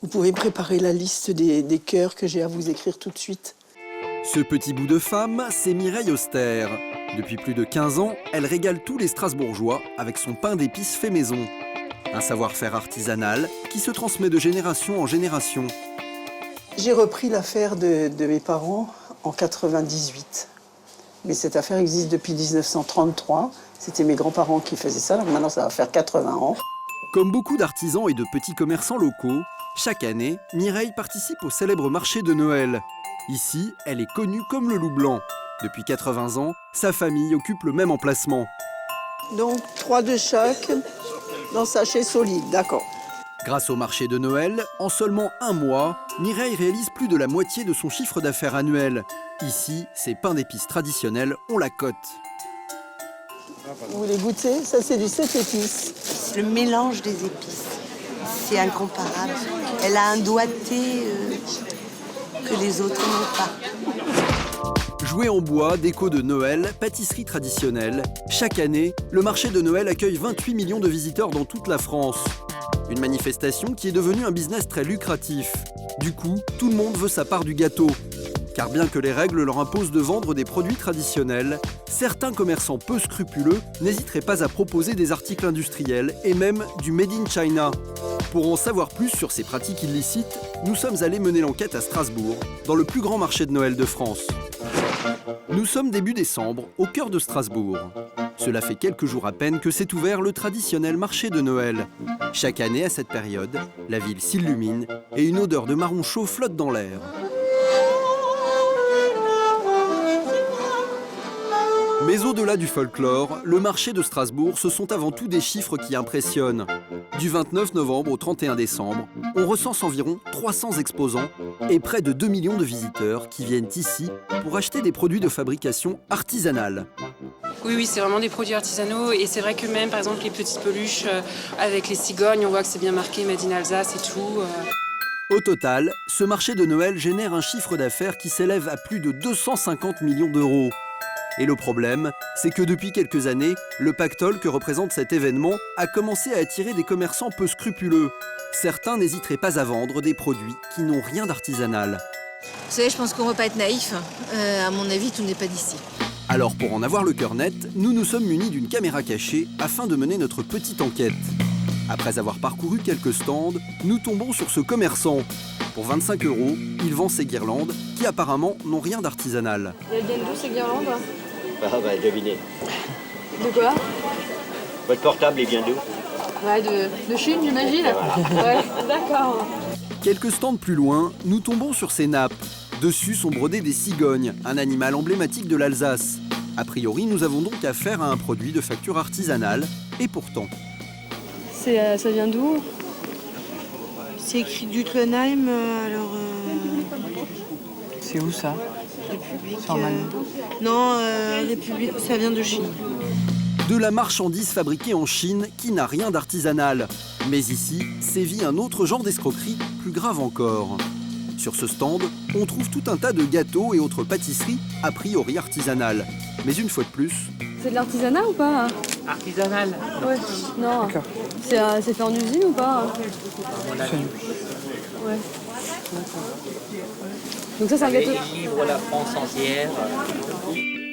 Vous pouvez préparer la liste des cœurs que j'ai à vous écrire tout de suite. Ce petit bout de femme, c'est Mireille Auster. Depuis plus de 15 ans, elle régale tous les Strasbourgeois avec son pain d'épices fait maison. Un savoir-faire artisanal qui se transmet de génération en génération. J'ai repris l'affaire de mes parents en 98. Mais cette affaire existe depuis 1933. C'était mes grands-parents qui faisaient ça, donc maintenant ça va faire 80 ans. Comme beaucoup d'artisans et de petits commerçants locaux, chaque année, Mireille participe au célèbre marché de Noël. Ici, elle est connue comme le loup blanc. Depuis 80 ans, sa famille occupe le même emplacement. Donc 3 de chaque dans sachet solide, d'accord. Grâce au marché de Noël, en seulement un mois, Mireille réalise plus de la moitié de son chiffre d'affaires annuel. Ici, ses pains d'épices traditionnels ont la cote. Vous voulez goûter? Ça, c'est du 7 épices. Le mélange des épices, c'est incomparable. Elle a un doigté que les autres n'ont pas. Jouets en bois, déco de Noël, pâtisserie traditionnelle. Chaque année, le marché de Noël accueille 28 millions de visiteurs dans toute la France. Une manifestation qui est devenue un business très lucratif. Du coup, tout le monde veut sa part du gâteau. Car bien que les règles leur imposent de vendre des produits traditionnels, certains commerçants peu scrupuleux n'hésiteraient pas à proposer des articles industriels et même du Made in China. Pour en savoir plus sur ces pratiques illicites, nous sommes allés mener l'enquête à Strasbourg, dans le plus grand marché de Noël de France. Nous sommes début décembre, au cœur de Strasbourg. Cela fait quelques jours à peine que s'est ouvert le traditionnel marché de Noël. Chaque année, à cette période, la ville s'illumine et une odeur de marron chaud flotte dans l'air. Mais au-delà du folklore, le marché de Strasbourg, ce sont avant tout des chiffres qui impressionnent. Du 29 novembre au 31 décembre, on recense environ 300 exposants et près de 2 millions de visiteurs qui viennent ici pour acheter des produits de fabrication artisanale. Oui, c'est vraiment des produits artisanaux et c'est vrai que même, par exemple, les petites peluches avec les cigognes, on voit que c'est bien marqué Made in Alsace et tout. Au total, ce marché de Noël génère un chiffre d'affaires qui s'élève à plus de 250 millions d'euros. Et le problème, c'est que depuis quelques années, le pactole que représente cet événement a commencé à attirer des commerçants peu scrupuleux. Certains n'hésiteraient pas à vendre des produits qui n'ont rien d'artisanal. Vous savez, je pense qu'on ne va pas être naïf. À mon avis, tout n'est pas d'ici. Alors pour en avoir le cœur net, nous nous sommes munis d'une caméra cachée afin de mener notre petite enquête. Après avoir parcouru quelques stands, nous tombons sur ce commerçant. Pour 25 €, il vend ses guirlandes qui apparemment n'ont rien d'artisanal. Elles viennent d'où ces guirlandes? Ah bah devinez. De quoi? Votre portable, il vient d'où? Ouais, de Chine, j'imagine. Ouais, d'accord. Quelques stands plus loin, nous tombons sur ces nappes. Dessus sont brodées des cigognes, un animal emblématique de l'Alsace. A priori, nous avons donc affaire à un produit de facture artisanale, et pourtant. Ça vient d'où? C'est écrit Dutlenheim, C'est où ça? République. C'est en Allemagne. Non, République, ça vient de Chine. De la marchandise fabriquée en Chine qui n'a rien d'artisanal. Mais ici, sévit un autre genre d'escroquerie, plus grave encore. Sur ce stand, on trouve tout un tas de gâteaux et autres pâtisseries a priori artisanales. Mais une fois de plus... C'est de l'artisanat ou pas? Artisanal. Ouais, non. C'est fait en usine ou pas? Ouais. Donc ça, c'est un gâteau. Livre la France entière.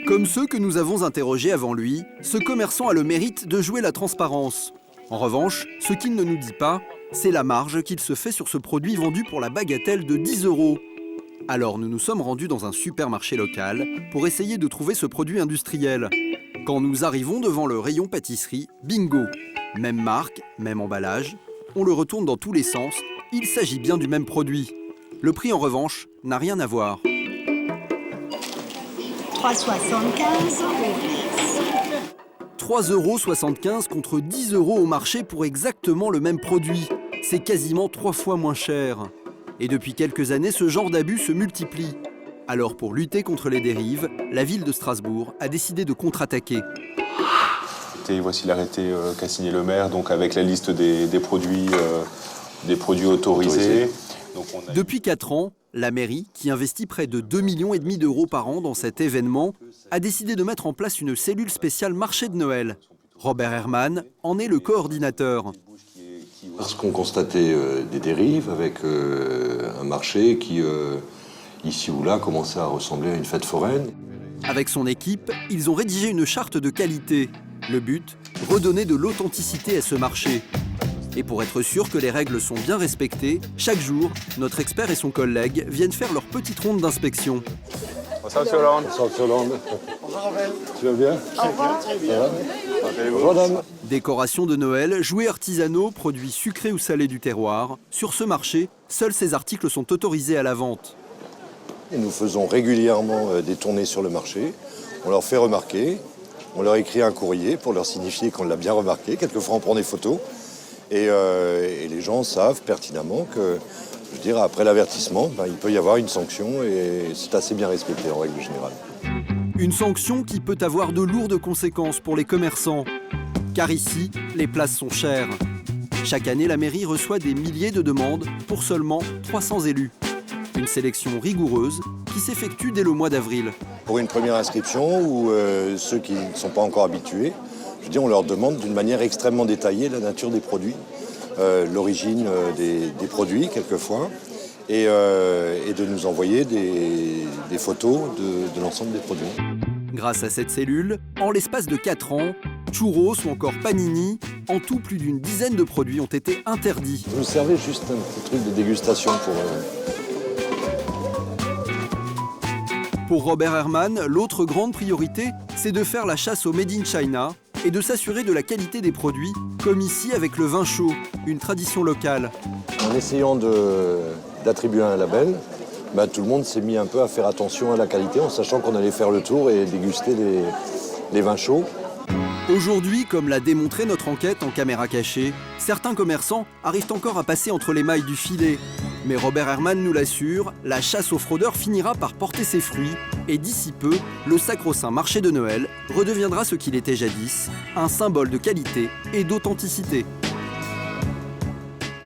Comme ceux que nous avons interrogés avant lui, ce commerçant a le mérite de jouer la transparence. En revanche, ce qu'il ne nous dit pas, c'est la marge qu'il se fait sur ce produit vendu pour la bagatelle de 10 €. Alors nous nous sommes rendus dans un supermarché local pour essayer de trouver ce produit industriel. Quand nous arrivons devant le rayon pâtisserie, bingo! Même marque, même emballage, on le retourne dans tous les sens, il s'agit bien du même produit. Le prix en revanche n'a rien à voir. 3,75 € contre 10 € au marché pour exactement le même produit. C'est quasiment 3 fois moins cher. Et depuis quelques années, ce genre d'abus se multiplie. Alors pour lutter contre les dérives, la ville de Strasbourg a décidé de contre-attaquer. Et voici l'arrêté qu'a signé le maire, donc avec la liste des produits autorisés. Donc Depuis 4 ans, la mairie, qui investit près de 2,5 millions d'euros par an dans cet événement, a décidé de mettre en place une cellule spéciale marché de Noël. Robert Herman en est le coordinateur. Parce qu'on constatait des dérives avec un marché qui, ici ou là, commençait à ressembler à une fête foraine. Avec son équipe, ils ont rédigé une charte de qualité. Le but, redonner de l'authenticité à ce marché. Et pour être sûr que les règles sont bien respectées, chaque jour, notre expert et son collègue viennent faire leur petite ronde d'inspection. Bonsoir, M. Hollande. Bonsoir, M. Hollande. Bonjour, Raphaël. Tu vas bien? Au revoir. Bonjour, madame. Décoration de Noël, jouets artisanaux, produits sucrés ou salés du terroir. Sur ce marché, seuls ces articles sont autorisés à la vente. Et nous faisons régulièrement des tournées sur le marché. On leur fait remarquer, on leur écrit un courrier pour leur signifier qu'on l'a bien remarqué. Quelquefois, on prend des photos. Et les gens savent pertinemment que, je veux dire, après l'avertissement, il peut y avoir une sanction et c'est assez bien respecté en règle générale. Une sanction qui peut avoir de lourdes conséquences pour les commerçants. Car ici, les places sont chères. Chaque année, la mairie reçoit des milliers de demandes pour seulement 300 élus. Une sélection rigoureuse qui s'effectue dès le mois d'avril. Pour une première inscription, ou ceux qui ne sont pas encore habitués, je dis, on leur demande d'une manière extrêmement détaillée la nature des produits, l'origine des produits quelquefois, et de nous envoyer des photos de l'ensemble des produits. Grâce à cette cellule, en l'espace de 4 ans, churros ou encore panini, en tout plus d'une dizaine de produits ont été interdits. Vous nous servez juste un petit truc de dégustation pour... Pour Robert Herrmann, l'autre grande priorité, c'est de faire la chasse au Made in China et de s'assurer de la qualité des produits, comme ici avec le vin chaud, une tradition locale. En essayant d'attribuer un label, tout le monde s'est mis un peu à faire attention à la qualité, en sachant qu'on allait faire le tour et déguster les vins chauds. Aujourd'hui, comme l'a démontré notre enquête en caméra cachée, certains commerçants arrivent encore à passer entre les mailles du filet. Mais Robert Herrmann nous l'assure, la chasse aux fraudeurs finira par porter ses fruits et d'ici peu, le sacro-saint marché de Noël redeviendra ce qu'il était jadis, un symbole de qualité et d'authenticité.